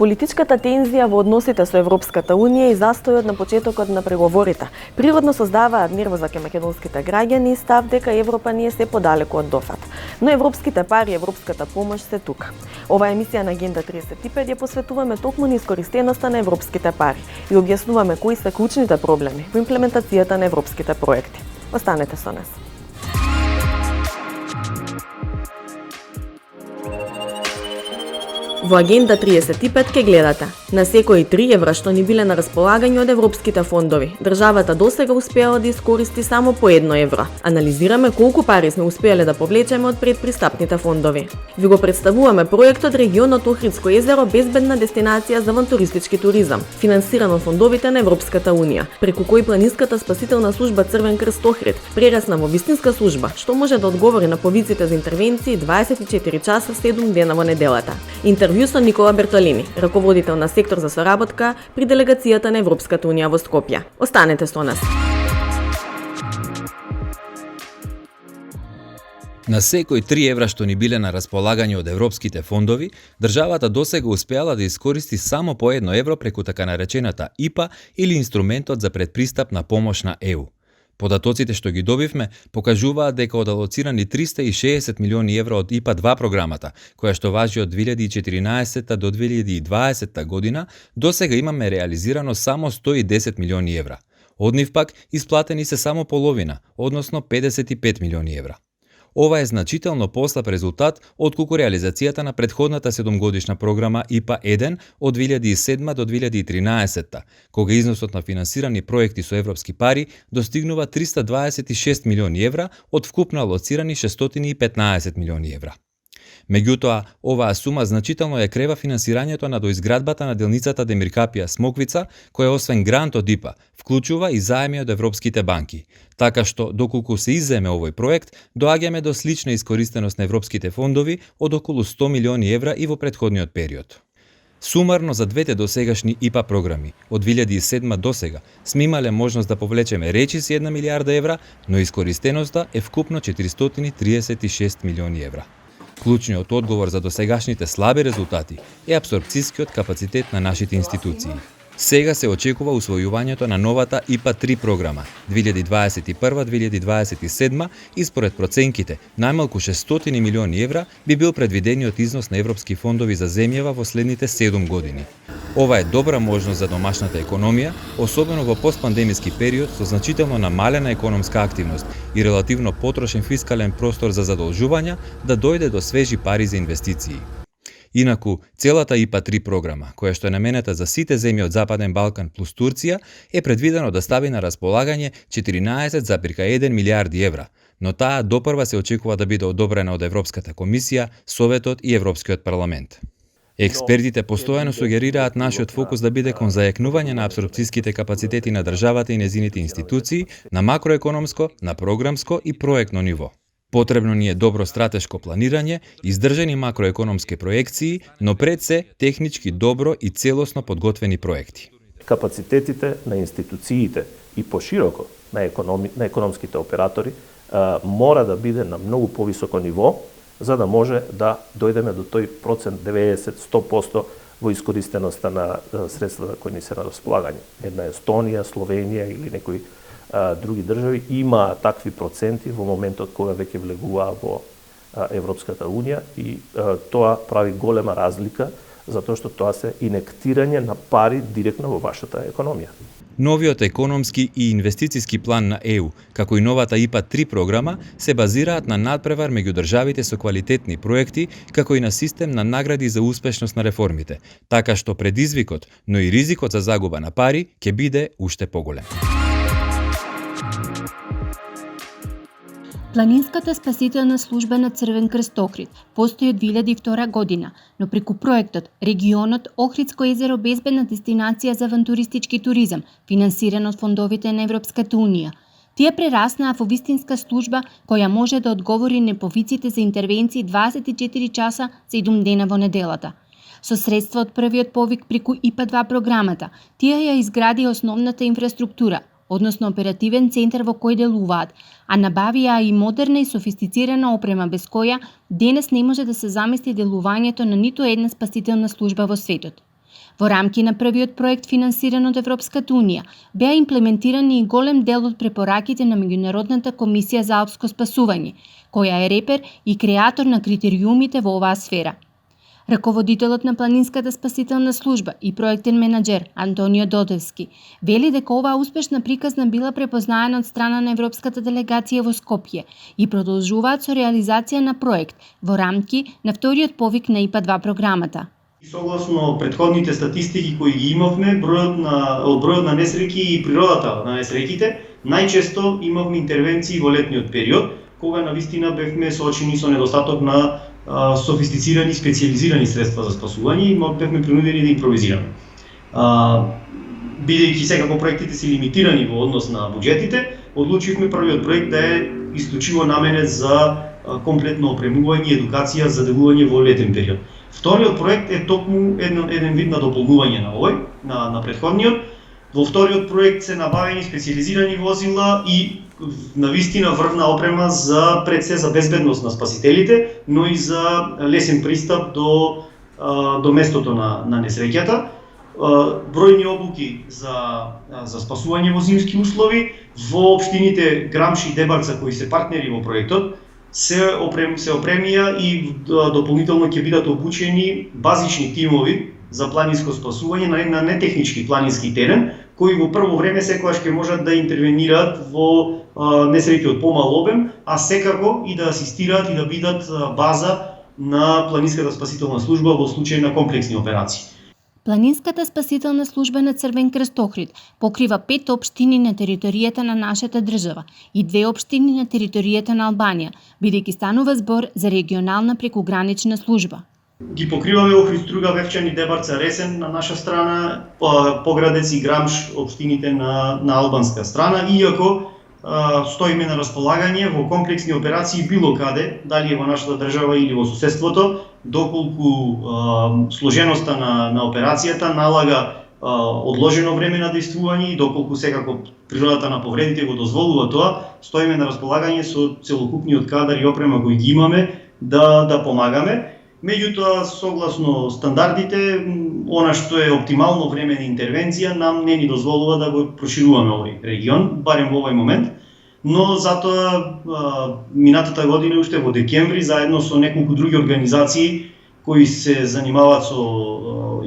Политичката тензија во односите со Европската Унија и застојот на почетокот на преговорите природно создаваат нервоза кај македонските граѓани и став дека Европа ни е се подалеку од дофат. Но европските пари и европската помош се тука. Ова емисија на Агенда 35 ја посветуваме токму на искористеноста на европските пари и објаснуваме кои се клучните проблеми во имплементацијата на европските проекти. Останете со нас. Во Агенда 35 ке гледате. На секои 3 евра што ни биле на располагање од европските фондови, државата досега успеала да искористи само по 1 евро. Анализираме колку пари сме успеале да повлечеме од предпристапните фондови. Ви го представуваме проектот Регионот Охридско езеро безбедна дестинација за авантуристички туризам, финансиран од фондовите на Европската Унија, преку кој планинската спасителна служба Црвен крст Охрид прерасна во вистинска служба што може да одговори на повиците за интервенции 24 часа 7 дена во неделата. Интервју со Никола Бертолини, раководител на сектор за соработка при делегацијата на Европската Унија во Скопје. Останете со нас. На секои 3 евра што ни биле на располагање од европските фондови, државата досега успеала да искористи само по 1 евро преку така наречената ИПА или инструментот за предпристапна помош на ЕУ. Податоците што ги добивме покажуваат дека од алоцирани 360 милиони евра од ИПА-2 програмата, која што важи од 2014 до 2020 година, досега имаме реализирано само 110 милиони евра. Од нив пак исплатени се само половина, односно 55 милиони евра. Ова е значително послаб резултат отколку реализацијата на предходната 7-годишна програма ИПА-1 од 2007 до 2013, кога износот на финансирани проекти со европски пари достигнува 326 милиони евра од вкупно алоцирани 615 милиони евра. Меѓутоа, оваа сума значително ја крева финансирањето на доизградбата на делницата Демиркапија Смоквица, која освен грант од ИПА, вклучува и заеми од европските банки. Така што, доколку се изземе овој проект, доаѓаме до слична искористеност на европските фондови од околу 100 милиони евра и во претходниот период. Сумарно за двете досегашни ИПА програми, од 2007 до сега, сме имале можност да повлечеме речиси 1 милиарда евра, но искористеноста е вкупно 436 милиони евра. Клучниот одговор за досегашните слаби резултати е апсорбцискиот капацитет на нашите институции. Сега се очекува усвојувањето на новата ИПА-3 програма 2021-2027 и според проценките, најмалку 600 милиони евра би бил предвидениот износ на европски фондови за земјава во следните 7 години. Ова е добра можност за домашната економија, особено во постпандемиски период со значително намалена економска активност и релативно потрошен фискален простор за задолжувања да дојде до свежи пари за инвестиции. Инаку, целата ИПА-3 програма, која што е наменета за сите земји од Западен Балкан плюс Турција, е предвидено да стави на располагање 14,1 милиарди евра, но таа допрва се очекува да биде одобрена од Европската комисија, Советот и Европскиот парламент. Експертите постојано сугерираат нашиот фокус да биде кон зајакнување на апсорбциските капацитети на државата и незините институции на макроекономско, на програмско и проектно ниво. Потребно ни е добро стратешко планирање, издржани макроекономски проекции, но пред се технички добро и целосно подготвени проекти. Капацитетите на институциите и пошироко на економските оператори мора да биде на многу повисоко ниво, за да може да дојдеме до тој процент 90-100% во искористеноста на средствата кои ни се на располагање. Една Естонија, Словенија или некои други држави има такви проценти во моментот кога веќе влегуваа во Европската Унија и тоа прави голема разлика затоа што тоа се инектирање на пари директно во вашата економија. Новиот економски и инвестициски план на ЕУ, како и новата ИПА-3 програма, се базираат на надпревар меѓу државите со квалитетни проекти, како и на систем на награди за успешност на реформите, така што предизвикот, но и ризикот за загуба на пари ќе биде уште поголем. Планинската спасителна служба на Црвен крст Охрид постои од 2002 година, но преку проектот Регионот Охридско езеро безбедна дестинација за авантуристички туризам, финансиран од фондовите на Европската Унија, тие прераснаа во вистинска служба која може да одговори на повиците за интервенции 24 часа 7 дена во неделата. Со средства од првиот повик преку ИПА-2 програмата, тие ја изгради основната инфраструктура, односно оперативен центар во кој делуваат, а набавија и модерна и софистицирана опрема без која денес не може да се замисли делувањето на ниту една спасителна служба во светот. Во рамки на првиот проект финансиран од Европската Унија, беа имплементирани и голем дел од препораките на Меѓународната комисија за алпско спасување, која е репер и креатор на критериумите во оваа сфера. Раководителот на Планинската спасителна служба и проектен менаџер Антонио Додевски вели дека оваа успешна приказна била препознаена од страна на Европската делегација во Скопје и продолжуваат со реализација на проект во рамки на вториот повик на ИПА-2 програмата. Согласно претходните статистики кои ги имавме, бројот на несреќи и природата на несреќите, најчесто имавме интервенции во летниот период, кога навистина бевме соочени со недостаток на софистицирани, специализирани средства за спасување и бевме принудени да импровизираме. Бидејќи секако проектите се лимитирани во однос на буџетите, одлучивме првиот проект да е исклучиво наменет за комплетно опремување и едукација за делување во летен период. Вториот проект е токму еден вид на дополнување на овој, на претходниот. Во вториот проект се набавени специализирани возила и навистина врвна опрема за пред се за безбедност на спасителите, но и за лесен пристап до местото на несреќата. Бројни обуки за спасување во зимски услови во општините Грамш и Дебарца кои се партнери во проектот се опремија и дополнително ќе бидат обучени базични тимови за планинско спасување на нетехнички планински терен, кои во прво време секогаш ќе можат да интервенираат во несреќи од помал обем, а секако и да асистираат и да бидат база на Планинската спасителна служба во случај на комплексни операции. Планинската спасителна служба на Црвен крст Охрид покрива 5 општини на територијата на нашата држава и 2 општини на територијата на Албанија, бидејќи станува збор за регионална прекугранична служба. Ги покриваме Охрид, Струга, Вевчан и Дебарца, Ресен на наша страна, Поградец и Грамш општините на албанска страна, иако стоиме на располагање во комплексни операции било каде, дали е во нашата држава или во соседството, доколку сложеноста на операцијата налага одложено време на действување и доколку секако природата на повредите го дозволува тоа, стоиме на располагање со целокупниот кадар и опрема кои ги имаме да помагаме. Меѓутоа, согласно стандардите, она што е оптимално време на интервенција нам не ни дозволува да го прошируваме овој регион, барем во овој момент, но затоа минатата година, уште во декември, заедно со неколку други организации кои се занимаваат со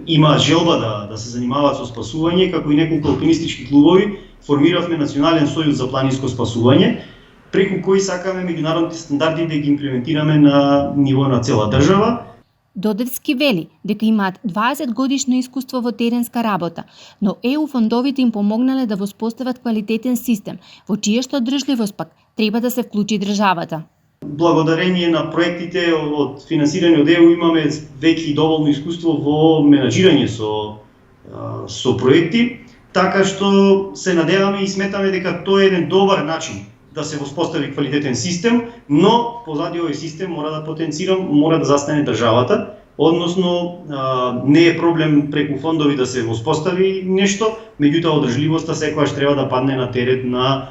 имаат желба да се занимаваат со спасување, како и неколку алпинистички клубови, формиравме Национален сојуз за планинско спасување, преку кои сакаме меѓународните стандарди да ги имплементираме на ниво на цела држава. Додевски вели дека имаат 20 годишно искуство во теренска работа, но ЕУ фондовите им помогнале да воспостават квалитетен систем, во чија што држливост пак треба да се вклучи државата. Благодарение на проектите од финансирани од ЕУ имаме веќе доволно искуство во менаџирање со проекти, така што се надеваме и сметаме дека тоа е еден добар начин да се воспостави квалитетен систем, но позади овој систем мора да застане државата, односно не е проблем преку фондови да се воспостави нешто, меѓутоа одржливоста секогаш треба да падне на терет на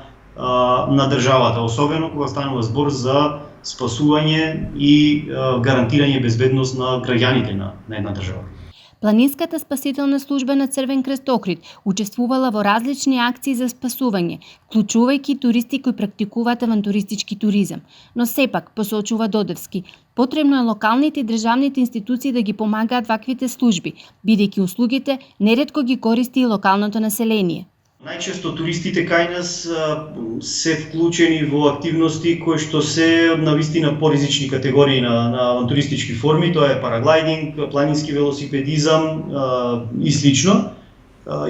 државата, особено кога станува збор за спасување и гарантирање безбедност на граѓаните на една држава. Планинската спасителна служба на Црвен крст Охрид учествувала во различни акции за спасување, вклучувајќи туристи кои практикуваат авантуристички туризам. Но сепак, посочува Додевски, потребно е локалните и државните институции да ги помагаат ваквите служби, бидејќи услугите неретко ги користи и локалното население. Најчесто туристите кај нас се вклучени во активности кои што се навистина поризични категории на авантуристички форми, тоа е параглайдинг, планински велосипедизам и слично.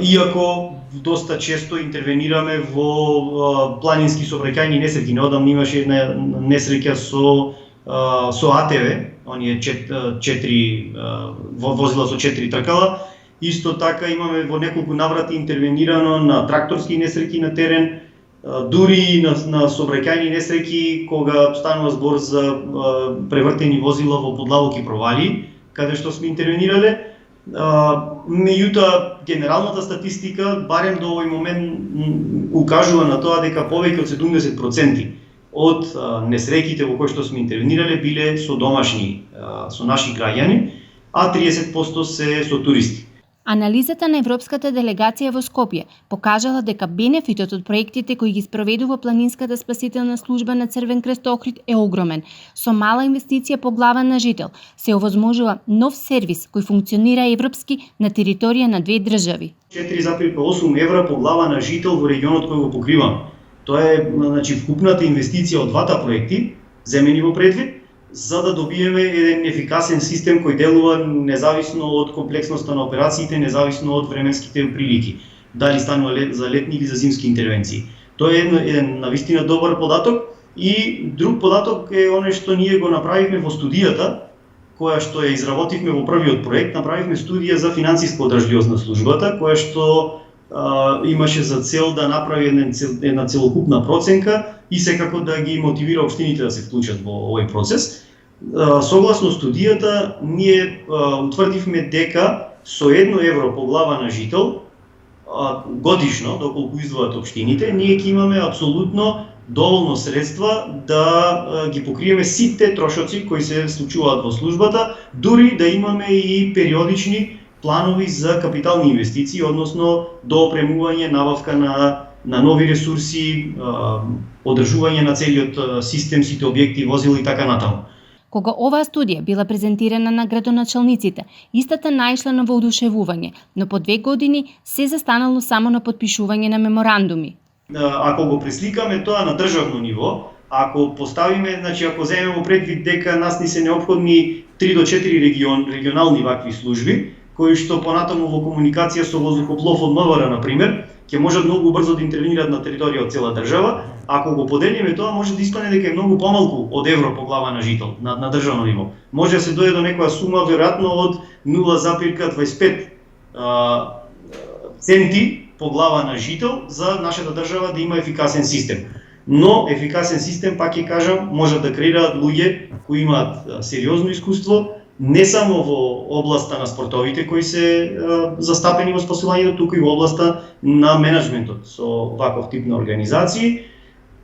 Иако доста често интервенираме во планински сообраќајни несреќи, неодамно имаше една несреќа со АТВ, оние 4 возила со 4 тркала. Исто така имаме во неколку наврати интервенирано на тракторски несреќи на терен, дури на сообраќајни несреќи кога станува збор за превртени возила во подлабоки провали, каде што сме интервенирале. Меѓутоа, генералната статистика, барем до овој момент, укажува на тоа дека повеќе од 70% од несреќите во кои што сме интервенирале биле со домашни, со наши граѓани. а 30% се со туристи. Анализата на Европската делегација во Скопје покажала дека бенефитот од проектите кои ги спроведува Планинската спасителна служба на Црвен крст Охрид е огромен. Со мала инвестиција по глава на жител се овозможува нов сервис кој функционира европски на територија на две држави. 4,8 евра по глава на жител во регионот кој го покриваме. Тоа е вкупната инвестиција од двата проекти, земени во предвид, за да добиеме еден ефикасен систем кој делува независно од комплексноста на операциите, независно од временските прилики, дали станува за летни или за зимски интервенции. Тоа е еден навистина добар податок и друг податок е оној што ние го направивме во студијата, која што ја изработивме во првиот проект. Направивме студија за финансиска одржливост на службата, која што имаше за цел да направи една целокупна проценка и секако да ги мотивира општините да се вклучат во овој процес. Согласно студијата, ние утврдивме дека со 1 евро по глава на жител годишно, доколку издвојат општините, ние ќе имаме апсолутно доволно средства да ги покриеме сите трошоци кои се случуваат во службата, дури да имаме и периодични планови за капитални инвестиции, односно доопремување, набавка на нови ресурси, одржување на целиот систем, сите објекти, возила и така натаму. Кога оваа студија била презентирана на градоначалниците, истата наишла на воодушевување, но по 2 години се застанало само на подпишување на меморандуми. Ако го пресликаме тоа на државно ниво, ако поставиме, ако земеме во предвид дека нас ни се неопходни 3 до 4 регионални вакви служби, кои што понатаму во комуникација со воздухоплов од МВР, например, ќе можат многу брзо да интервенираат на територија од цела држава. Ако го поделиме тоа, може да испадне дека е многу помалку од евро по глава на жител на државно ниво. Може да се дојде до некоја сума веројатно од 0,25 центи по глава на жител за нашата држава да има ефикасен систем. Но ефикасен систем, пак ќе кажам, може да креираат луѓе кои имаат сериозно искуство, не само во областа на спортовите кои се застапени во спасувањето, туку и во областа на менеджментот со ваков тип на организации.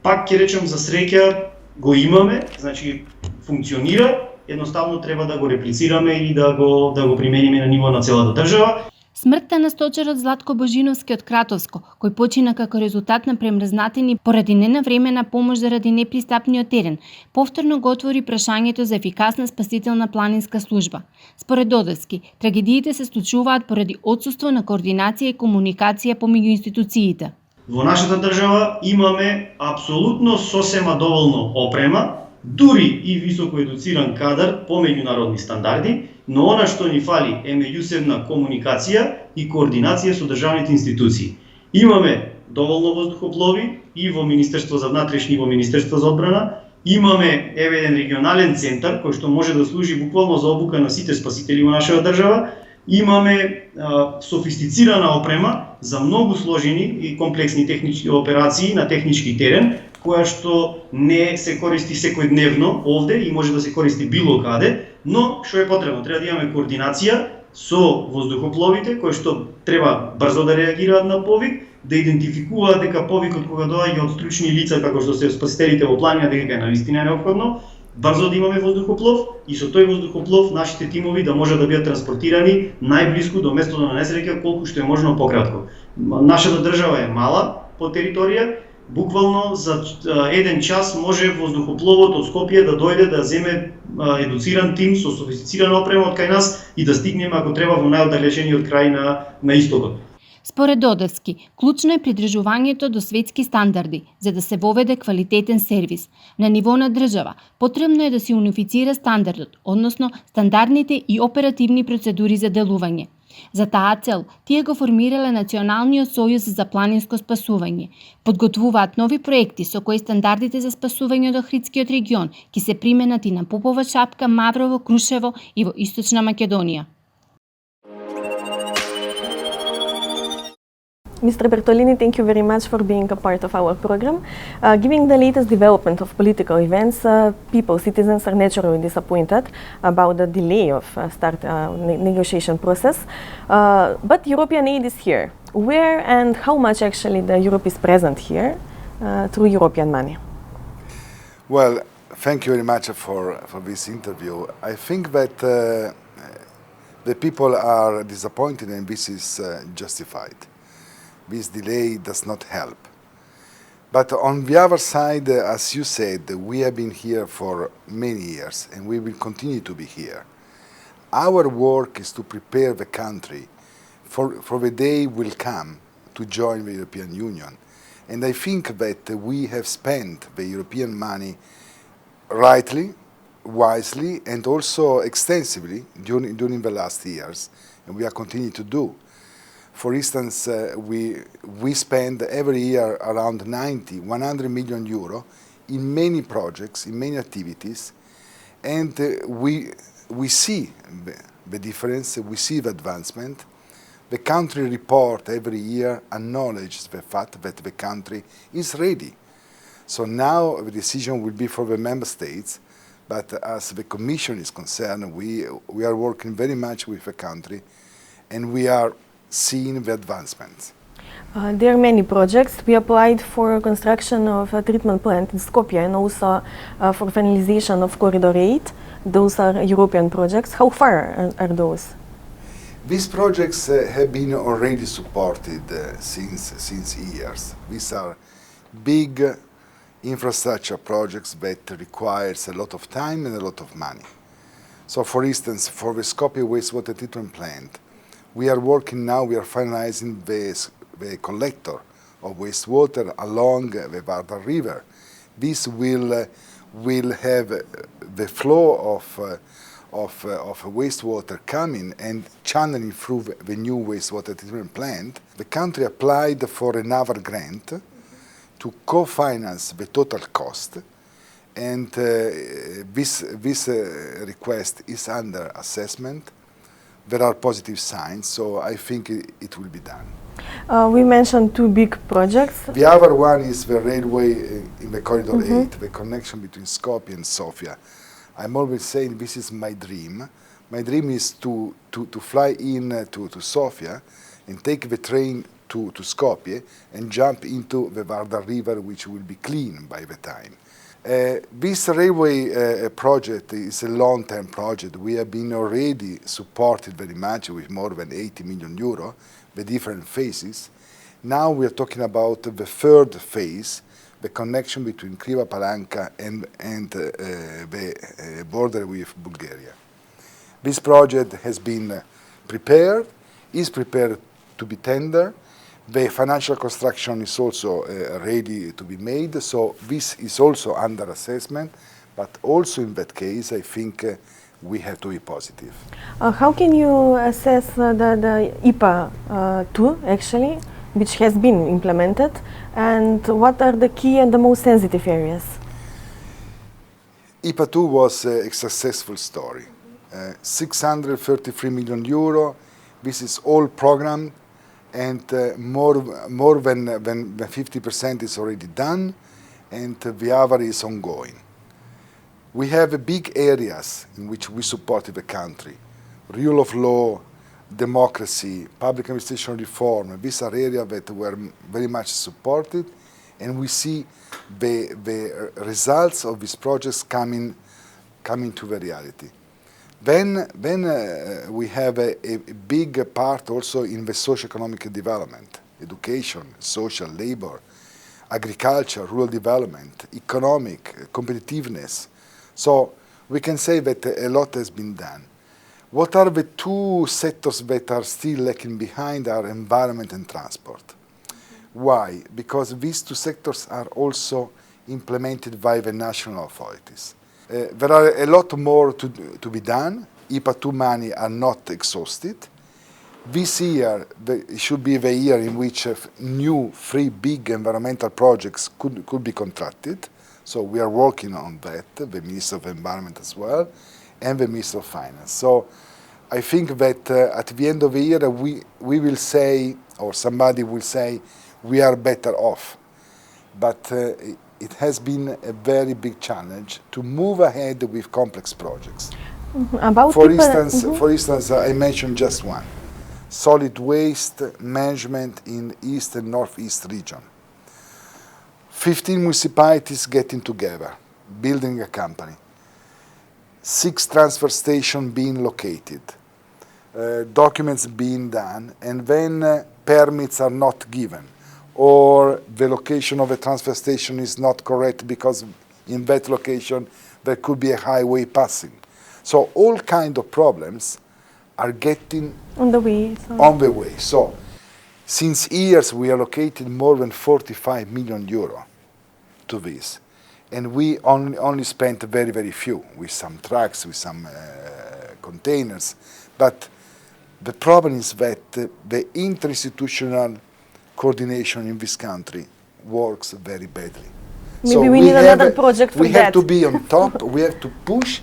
Пак ќе речем, за среќа го имаме, значи функционира, едноставно треба да го реплицираме и да го примениме на ниво на целата држава. Смртта на сточарот Златко Божиновски од Кратовско, кој почина како резултат на премрзнатини поради ненавремена помош заради непристапниот терен, повторно го отвори прашањето за ефикасна спасителна планинска служба. Според Додевски, трагедиите се случуваат поради отсуство на координација и комуникација помеѓу институциите. Во нашата држава имаме апсолутно сосема доволно опрема, дури и високо едуциран кадар по меѓународни стандарди, но она што ни фали е меѓусебна комуникација и координација со државните институции. Имаме доволно воздухоплови и во Министерство за внатрешни и во Министерство за одбрана, имаме еден регионален центар кој што може да служи буквално за обука на сите спасители во нашата држава. Имаме софистицирана опрема за многу сложени и комплексни технички операции на технички терен, која што не се користи секојдневно овде и може да се користи било каде, но што е потребно? Треба да имаме координација со воздухопловите, кои што треба брзо да реагираат на повик, да идентификуваат дека повикот кога доаѓа од стручни лица, како што се спасителите во планина, дека е навистина неопходно, брзо да имаме воздухоплов и со тој воздухоплов нашите тимови да можат да бидат транспортирани најблиску до местото на несреќа колку што е можно пократко. Нашата држава е мала по територија, буквално за 1 час може воздухопловот од Скопје да дојде да земе едуциран тим со софистицирана опрема од кај нас и да стигнеме ако треба во најоддалечениот крај на истокот. Според Додевски, клучно е придржувањето до светски стандарди за да се воведе квалитетен сервис. На ниво на држава, потребно е да се унифицира стандардот, односно стандардните и оперативни процедури за делување. За таа цел, тие го формирале Националниот сојуз за планинско спасување. Подготвуваат нови проекти со кои стандардите за спасување од Охридскиот регион ќе се применат и на Попова Шапка, Маврово, Крушево и во Источна Македонија. Mr. Bertolini, thank you very much for being a part of our program. Given the latest development of political events, citizens are naturally disappointed about the delay of negotiation process. But European aid is here. Where and how much actually the Europe is present here through European money? Well, thank you very much for this interview. I think that The people are disappointed, and this is justified. This delay does not help. But on the other side, as you said, we have been here for many years, and we will continue to be here. Our work is to prepare the country for the day will come to join the European Union. And I think that we have spent the European money rightly, wisely, and also extensively during the last years, and we are continuing to do. For instance, we spend every year around 100 million euro in many projects, in many activities, and we see the difference, we see the advancement. The country report every year acknowledges the fact that the country is ready. So now the decision will be for the member states, but as the Commission is concerned, we are working very much with the country, and we are seeing the advancements. There are many projects. We applied for construction of a treatment plant in Skopje and also for finalization of Corridor 8. Those are European projects. How far are those? These projects have been already supported since years. These are big infrastructure projects that requires a lot of time and a lot of money. So for instance, for the Skopje wastewater treatment plant, we are working now, we are finalizing the collector of wastewater along the Vardar River. This will have the flow of wastewater coming and channeling through the new wastewater treatment plant. The country applied for another grant to co-finance the total cost, and this request is under assessment. There are positive signs, so I think it will be done. We mentioned two big projects. The other one is the railway in the Corridor 8, the connection between Skopje and Sofia. I'm always saying this is my dream. My dream is to fly in to Sofia and take the train to Skopje and jump into the Vardar River, which will be clean by the time. This railway project is a long-term project. We have been already supported very much with more than 80 million euro, the different phases. Now we are talking about the third phase, the connection between Kriva Palanka and the border with Bulgaria. This project has been prepared, is prepared to be tender. The financial construction is also ready to be made, so this is also under assessment, but also in that case, I think we have to be positive. How can you assess the IPA 2, actually, which has been implemented, and what are the key and the most sensitive areas? IPA 2 was a successful story. 633 million euro, this is all programmed, and more than 50% is already done, and the other is ongoing. We have big areas in which we supported the country: rule of law, democracy, public administration reform. These are areas that were very much supported, and we see the results of these projects coming to the reality. Then we have a big part also in the socio-economic development, education, social, labor, agriculture, rural development, economic, competitiveness. So we can say that a lot has been done. What are the two sectors that are still lagging behind are environment and transport. Why? Because these two sectors are also implemented by the national authorities. There are a lot more to be done. IPA 2 money are not exhausted. This year should be the year in which new 3 big environmental projects could be contracted. So we are working on that, the Minister of Environment as well, and the Minister of Finance. So I think that at the end of the year we will say, or somebody will say, we are better off. But it has been a very big challenge to move ahead with complex projects. For instance, I mentioned just one: solid waste management in East and Northeast region. 15 municipalities getting together, building a company. 6 transfer stations being located. documents being done, and then permits are not given, or the location of a transfer station is not correct because in that location there could be a highway passing. So all kind of problems are getting On the way. on the way. So since years we allocated more than 45 million euro to this, and we only spent very, very few, with some trucks, with some containers. But the problem is that the interinstitutional coordination in this country works very badly. Maybe we need another project for we that. have to be on top. We have to push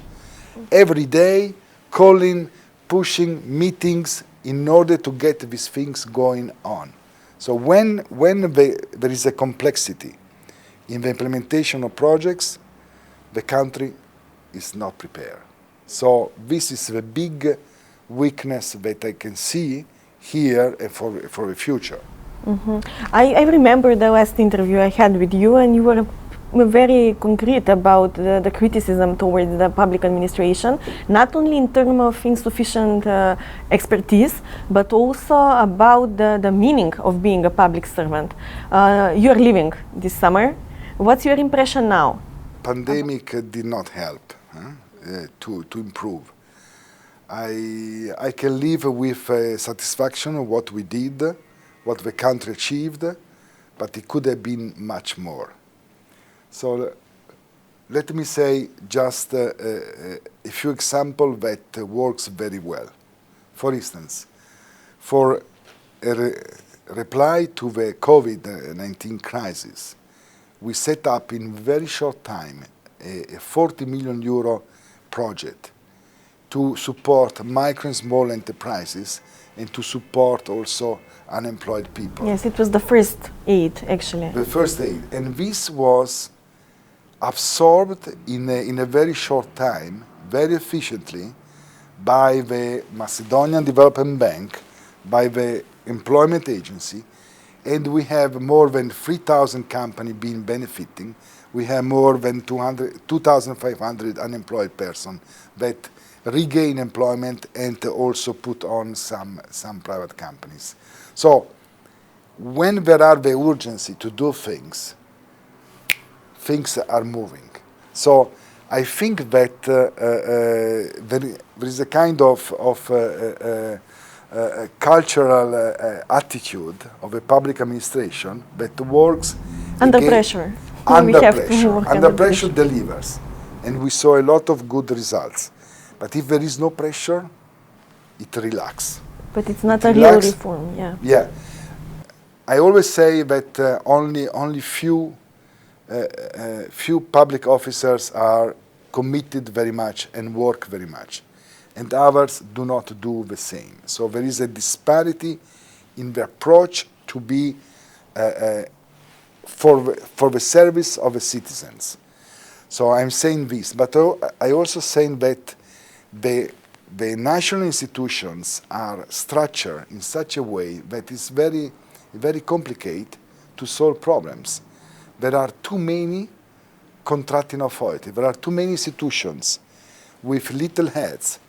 every day, calling, pushing meetings in order to get these things going on. So when there is a complexity in the implementation of projects, the country is not prepared. So this is the big weakness that I can see here and for the future. I remember the last interview I had with you, and you were very concrete about the criticism towards the public administration, not only in terms of insufficient expertise, but also about the meaning of being a public servant. You're leaving this summer. What's your impression now? Pandemic did not help to improve. I can live with satisfaction of what we did, what the country achieved, but it could have been much more. So let me say just a few examples that works very well. For instance, for a reply to the COVID-19 crisis, we set up in very short time a 40 million euro project to support micro and small enterprises and to support also unemployed people. Yes, it was the first aid, actually. The first aid. And this was absorbed in a very short time, very efficiently, by the Macedonian Development Bank, by the Employment Agency, and we have more than 3,000 companies being benefiting. We have more than 2,500 unemployed persons that regain employment and also put on some private companies. So when there are the urgency to do things, things are moving. So I think that there is a kind of cultural attitude of a public administration that works Under pressure. Under pressure delivers. And we saw a lot of good results. But if there is no pressure, it relaxes. But it's not a real reform, yeah. Yeah. I always say that only few public officers are committed very much and work very much, and others do not do the same. So there is a disparity in the approach to be for the service of the citizens. So I'm saying this, but I also saying that the national institutions are structured in such a way that it's very, very complicated to solve problems. There are too many contracting authorities. There are too many institutions with little heads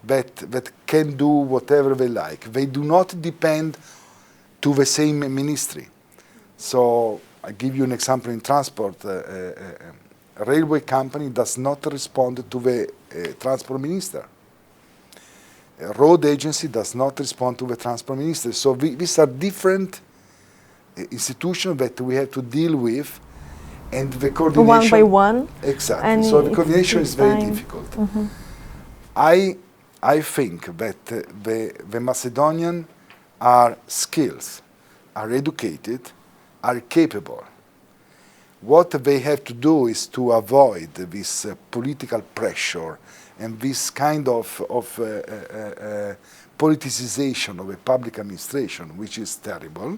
that can do whatever they like. They do not depend to the same ministry. So I give you an example in transport. A railway company does not respond to the transport minister. A road agency does not respond to the transport minister. So these are different institutions that we have to deal with, and the coordination one by one. Exactly. And so the coordination is very time. difficult. I think that the Macedonians are skilled, are educated, are capable. What they have to do is to avoid this political pressure and this kind of politicization of a public administration, which is terrible.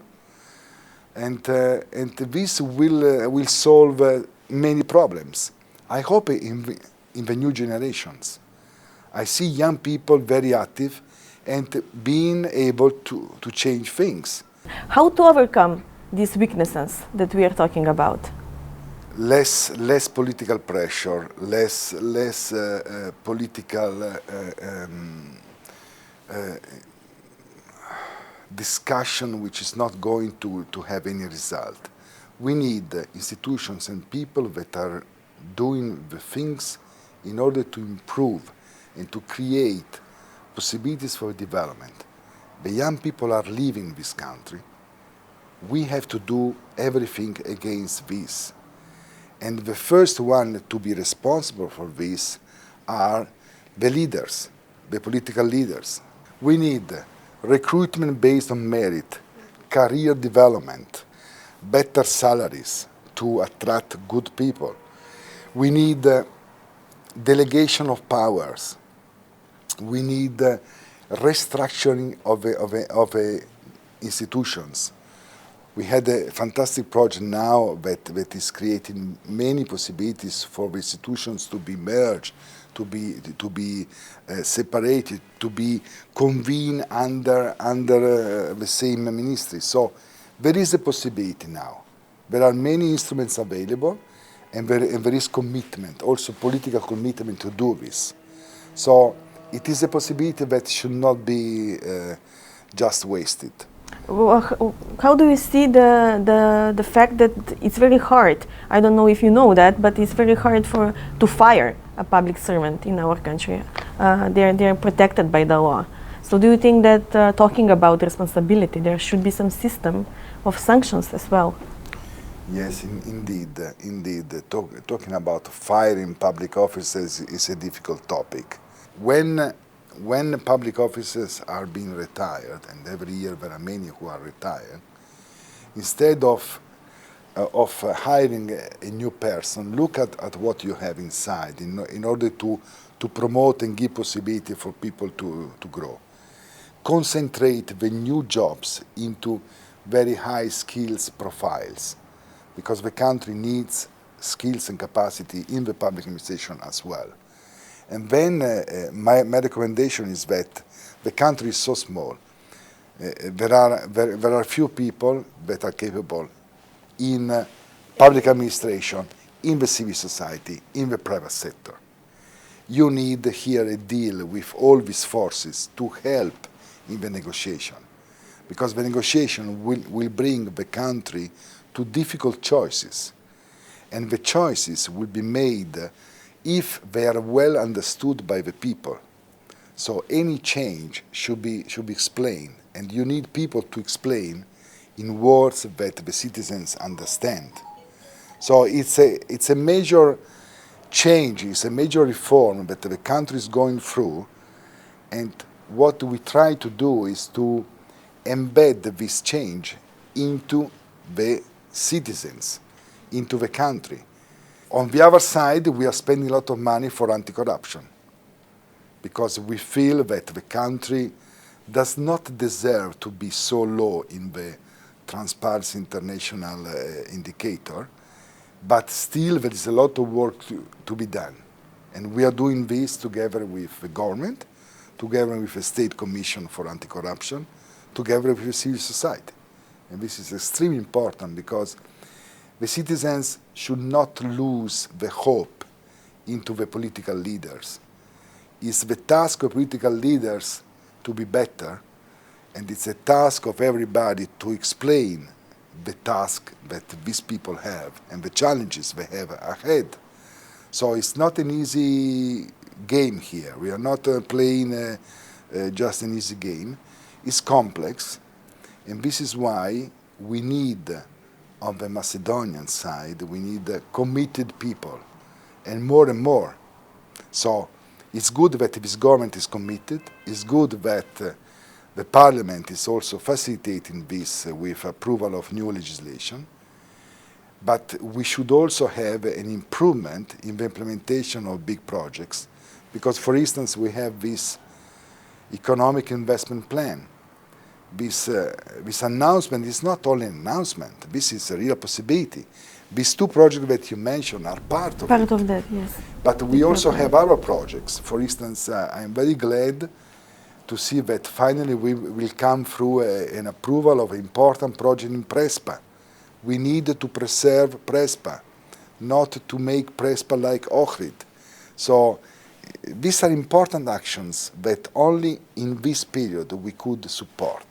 And this will solve many problems. I hope in the new generations. I see young people very active and being able to change things. How to overcome these weaknesses that we are talking about? Less political pressure, less political discussion which is not going to have any result. We need institutions and people that are doing the things in order to improve and to create possibilities for development. The young people are leaving this country. We have to do everything against this. And the first one to be responsible for this are the leaders, the political leaders. We need recruitment based on merit, career development, better salaries to attract good people. We need delegation of powers. We need restructuring of institutions. We had a fantastic project now that is creating many possibilities for institutions to be merged, to be separated, to be convened under the same ministry. So there is a possibility now. There are many instruments available, and there is commitment, also political commitment to do this. So it is a possibility that should not be just wasted. How do you see the fact that it's very hard? I don't know if you know that, but it's very hard to fire a public servant in our country. They're protected by the law. So do you think that talking about responsibility, there should be some system of sanctions as well? Yes, indeed. Talking about firing public officers is a difficult topic. When public officers are being retired, and every year there are many who are retired, instead of hiring a new person, look at what you have inside in order to promote and give possibility for people to grow. Concentrate the new jobs into very high skills profiles, because the country needs skills and capacity in the public administration as well. And then my recommendation is that the country is so small. There are few people that are capable in public administration, in the civil society, in the private sector. You need here a deal with all these forces to help in the negotiation, because the negotiation will bring the country to difficult choices, and the choices will be made if they are well understood by the people. So any change should be explained, and you need people to explain in words that the citizens understand. So it's a major change, it's a major reform that the country is going through, and what we try to do is to embed this change into the citizens, into the country. On the other side, we are spending a lot of money for anti-corruption, because we feel that the country does not deserve to be so low in the Transparency International indicator, but still there is a lot of work to be done. And we are doing this together with the government, together with the State Commission for Anti-Corruption, together with the civil society. And this is extremely important, because the citizens should not lose the hope into the political leaders. It's the task of political leaders to be better, and it's a task of everybody to explain the task that these people have and the challenges they have ahead. So it's not an easy game here. We are not playing just an easy game. It's complex, and this is why we need, on the Macedonian side, we need committed people, and more. So it's good that this government is committed. It's good that the parliament is also facilitating this with approval of new legislation. But we should also have an improvement in the implementation of big projects, because, for instance, we have this economic investment plan. This announcement is not only an announcement, this is a real possibility. These two projects that you mentioned are part of that, yes. But we also have other projects. For instance, I'm very glad to see that finally we will come through an approval of an important project in Prespa. We need to preserve Prespa, not to make Prespa like Ohrid. So these are important actions that only in this period we could support.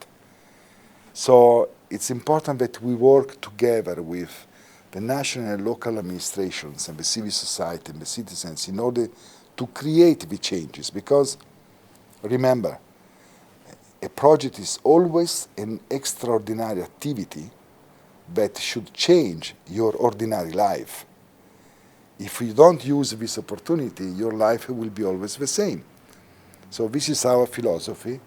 So it's important that we work together with the national and local administrations and the civil society and the citizens in order to create the changes, because remember, a project is always an extraordinary activity that should change your ordinary life. If you don't use this opportunity, your life will be always the same. So this is our philosophy.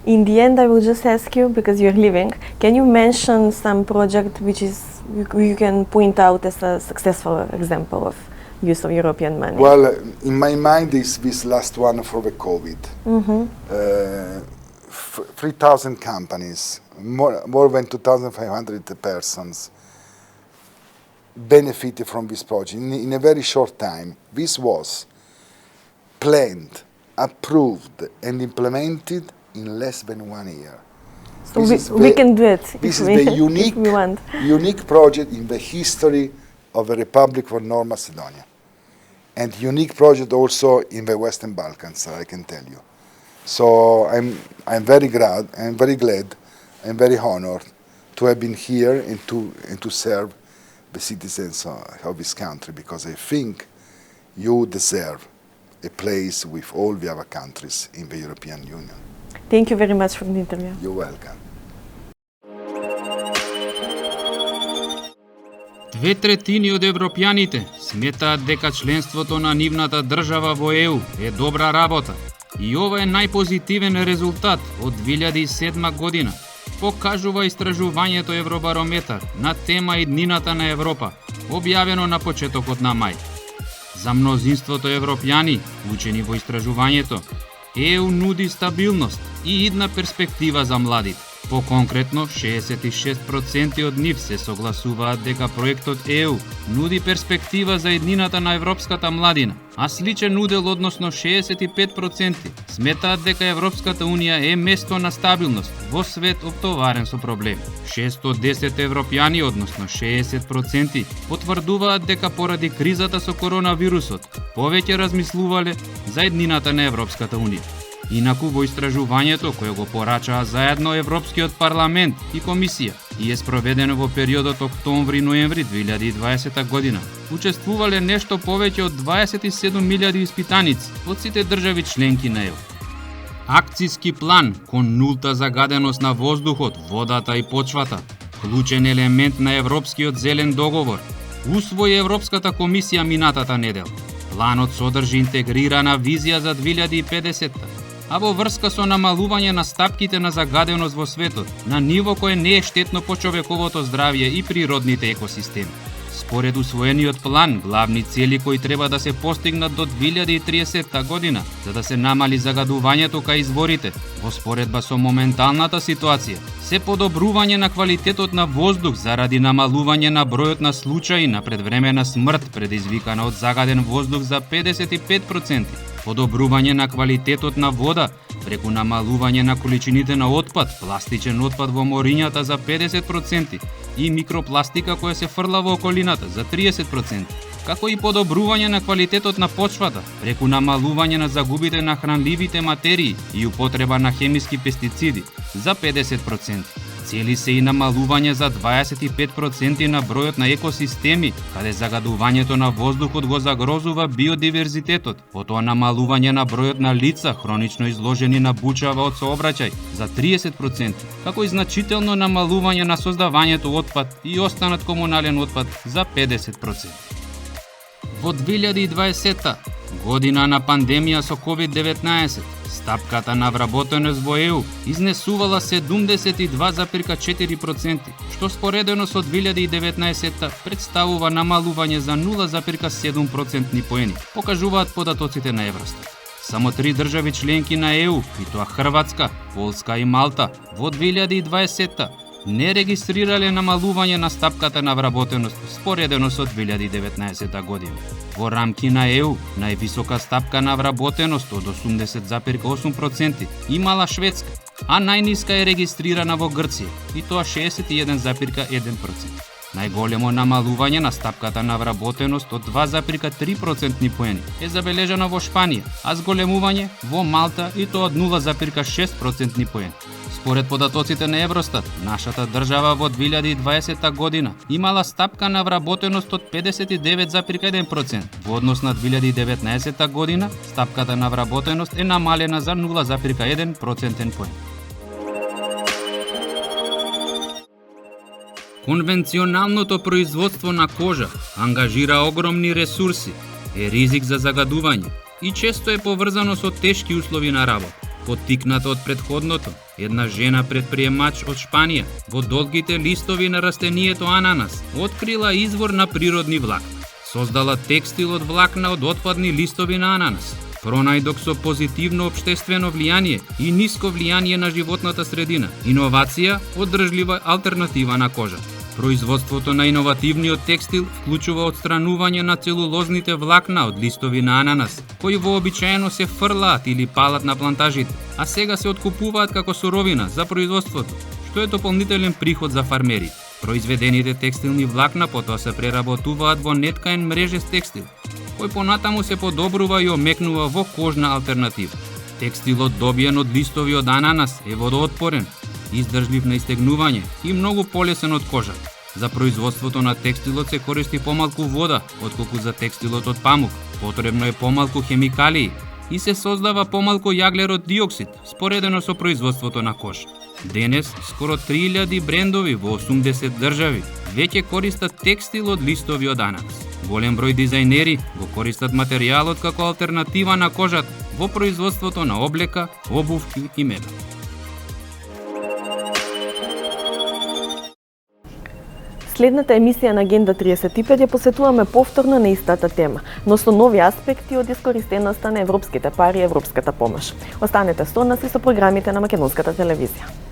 In the end, I will just ask you, because you're leaving, can you mention some project which is you can point out as a successful example of use of European money? Well, in my mind is this last one for the COVID. 3,000 companies, more than 2,500 persons benefited from this project in a very short time. This was planned, approved, and implemented in less than 1 year. So we can do it. This is the unique, if we want. unique project in the history of the Republic of North Macedonia, and unique project also in the Western Balkans, I can tell you. So I'm very glad, I'm very honored to have been here and to serve the citizens of this country, because I think you deserve a place with all the other countries in the European Union. Thank you very much for the interview. You're welcome. 2/3 од европјаните сметаат дека членството на нивната држава во ЕУ е добра работа. И ова е најпозитивен резултат од 2007 година, покажува истражувањето Евробарометар на тема Иднината на Европа, објавено на почетокот на мај. За мнозинството европјани, учени во истражувањето, ЕУ нуди стабилност и идна перспектива за младите. Поконкретно, 66% од нив се согласуваат дека проектот ЕУ нуди перспектива за иднината на европската младина, а сличен удел, односно 65%, сметаат дека Европската Унија е место на стабилност во свет оптоварен со проблеми. 6 од 10 европјани, односно 60%, потврдуваат дека поради кризата со коронавирусот повеќе размислувале за иднината на Европската Унија. Инаку во истражувањето кое го порачаа заедно Европскиот парламент и комисија и е спроведено во периодот октомври-ноември 2020 година, учествувале нешто повеќе од 27.000 испитаници од сите држави членки на ЕУ. Акциски план кон нулта загаденост на воздухот, водата и почвата, клучен елемент на Европскиот зелен договор, усвои Европската комисија минатата недела. Планот содржи интегрирана визија за 2050, а во врска со намалување на стапките на загаденост во светот на ниво кое не е штетно по човековото здравје и природните екосистеми. Според усвоениот план, главни цели кои треба да се постигнат до 2030 година за да се намали загадувањето кај изворите, во споредба со моменталната ситуација, се подобрување на квалитетот на воздух заради намалување на бројот на случаи на предвремена смрт предизвикана од загаден воздух за 55%, подобрување на квалитетот на вода преку намалување на количините на отпад, пластичен отпад во морињата за 50% и микропластика која се фрла во околината за 30%, како и подобрување на квалитетот на почвата преку намалување на загубите на хранливите материи и употреба на хемиски пестициди за 50%. Цели се и намалување за 25% на бројот на екосистеми, каде загадувањето на воздухот го загрозува биодиверзитетот, потоа намалување на бројот на лица хронично изложени на бучава од сообраќај за 30%, како и значително намалување на создавањето отпад и останат комунален отпад за 50%. Во 2020 година на пандемија со COVID-19, стапката на вработеност во ЕУ изнесувала 72,4%, што споредено со 2019 представува намалување за 0,7% поени, покажуваат податоците на Евростат. Само 3 држави членки на ЕУ, и тоа Хрватска, Полска и Малта, во 2020 не регистрирале намалување на стапката на вработеност споредено со 2019 година. Во рамки на ЕУ, највисока стапка на вработеност од 80,8% имала Шведска, а најниска е регистрирана во Грција, и тоа 61,1%. Најголемо намалување на стапката на вработеност од 2,3% поени е забележано во Шпанија, а зголемување во Малта и тоа од 0,6% поени. Според податоците на Евростат, нашата држава во 2020 година имала стапка на вработеност од 59,1%. Во однос на 2019 година, стапката на вработеност е намалена за 0,1% поен. Конвенционалното производство на кожа ангажира огромни ресурси, е ризик за загадување и често е поврзано со тешки услови на работа. Поттикната од претходното, една жена предприемач од Шпанија во долгите листови на растението ананас открила извор на природни влакна. Создала текстил од влакна од отпадни листови на ананас. Пронајдок со позитивно општествено влијание и ниско влијание на животната средина. Иновација, одржлива алтернатива на кожа. Производството на иновативниот текстил вклучува отстранување на целулозните влакна од листови на ананас, кои вообичаено се фрлаат или палат на плантажите, а сега се откупуваат како суровина за производството, што е дополнителен приход за фармерите. Произведените текстилни влакна потоа се преработуваат во неткаен мрежест текстил, кој понатаму се подобрува и омекнува во кожна алтернатива. Текстилот добиен од листови од ананас е водоотпорен, издржлив на истегнување и многу полесен од кожа. За производството на текстилот се користи помалку вода, отколку за текстилот од памук. Потребно е помалку хемикалии и се создава помалку јаглерод диоксид, споредено со производството на кожа. Денес, скоро 3000 брендови во 80 држави веќе користат текстил од листови од ананас. Голем број дизајнери го користат материјалот како алтернатива на кожата во производството на облека, обувки и мебел. Следната емисија на Агенда 35 ја посветуваме повторно на истата тема, но со нови аспекти од искористеноста на европските пари и европската помош. Останете со нас и со програмите на Македонската телевизија.